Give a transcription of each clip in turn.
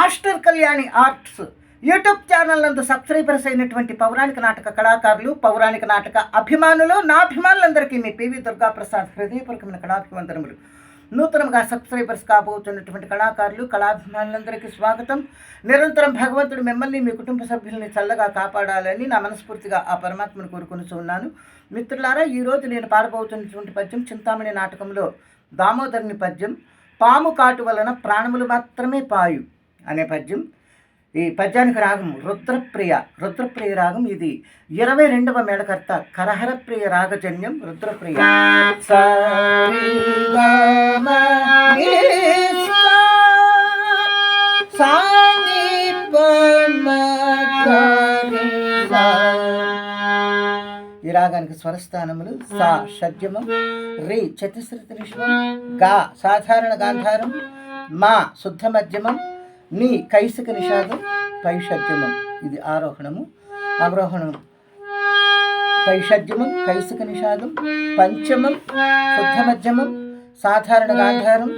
Master Kalyani arts YouTube channel నందు subscribers అయినటువంటి పౌరాణిక నాటక కళాకారులు, పౌరాణిక నాటక అభిమానులు, నా అభిమానులందరికీ మీ పివి దుర్గాప్రసాద్ హృదయపూర్వకమైన కళాభివందనములు. నూతనంగా సబ్స్క్రైబర్స్ కాబోతున్నటువంటి కళాకారులు, కళాభిమానులందరికీ స్వాగతం. నిరంతరం భగవంతుడు మిమ్మల్ని, మీ కుటుంబ సభ్యుల్ని చల్లగా కాపాడాలని నా మనస్ఫూర్తిగా ఆ పరమాత్మను కోరుకొనిచున్నాను. మిత్రులారా, ఈరోజు నేను పాడబోతున్నటువంటి పద్యం చింతామణి నాటకంలో దామోదరుని పద్యం, పాము కాటు వలన ప్రాణములు మాత్రమే పాయు అనే పద్యం. ఈ పద్యానికి రాగం రుద్రప్రియ రాగం. ఇది 22వ మేళకర్త కరహరప్రియ రాగజన్యం రుద్రప్రియ. ఈ రాగానికి స్వరస్థానములు సా షడ్జమం, రి చతుశ్రుతి నిష్మం, గా సాధారణ గాంధారం, మా శుద్ధ మధ్యమం, నీ కైసిక నిషాదం, పైషద్యమం. ఇది ఆరోహణము. అవరోహణం పైషద్యమం, కైసిక నిషాదం, పంచమం శుద్ధ మధ్యమం, సాధారణ గాంధారం,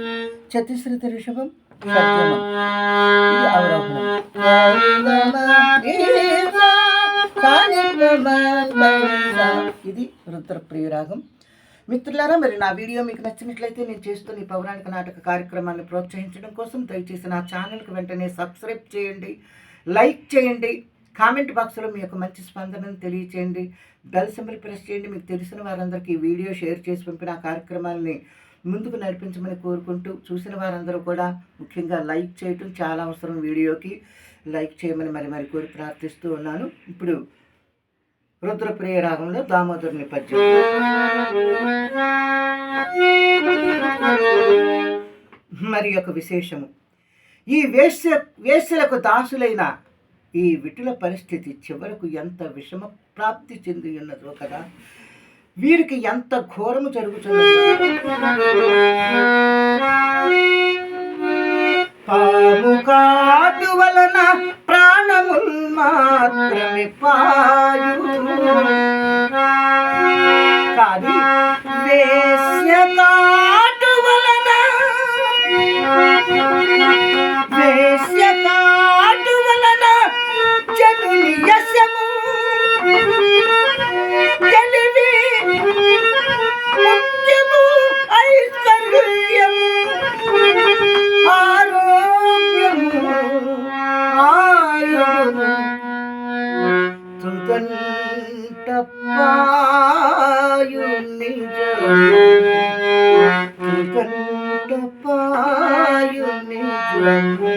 చతుశ్రుతి ఋషభం, షడ్జమం. ఇది అవరోహణం. ఇది రుద్రప్రియ రాగం. మిత్రులారా, మరి నా వీడియో మీకు నచ్చినట్లయితే నేను చేస్తున్న ఈ పౌరాణిక నాటక కార్యక్రమాన్ని ప్రోత్సహించడం కోసం దయచేసి నా ఛానల్కి వెంటనే సబ్స్క్రైబ్ చేయండి, లైక్ చేయండి, కామెంట్ బాక్స్లో మీ యొక్క మంచి స్పందనను తెలియచేయండి, బెల్ సింబల్ ప్రెస్ చేయండి. మీకు తెలిసిన వారందరికీ ఈ వీడియో షేర్ చేసి పంపిన ఆ కార్యక్రమాలని ముందుకు నడిపించమని కోరుకుంటూ, చూసిన వారందరూ కూడా ముఖ్యంగా లైక్ చేయటం చాలా అవసరం. వీడియోకి లైక్ చేయమని మరి కోరి ప్రార్థిస్తూ ఉన్నాను. ఇప్పుడు రుద్రప్రియ రాగంలో దామోదరుని పద్యం. మరి యొక్క విశేషము, ఈ వేశ్యలకు దాసులైన ఈ విటుల పరిస్థితి చివరకు ఎంత విషమ ప్రాప్తి చెంది ఉన్నదో కదా. వీరికి ఎంత ఘోరము జరుగుతున్నది. పాము కాటు వలన ప్రాణముల్ మాత్రమే పాయు, కానీ వేశ్య కాటు వలన జనుని యశము, తెలివి, ముఖ్యము, ఐశ్వర్యము, ఆరోగ్యము, ఆయువు తుదంట పాయు నిజము, తుదంట పాయు నిజము.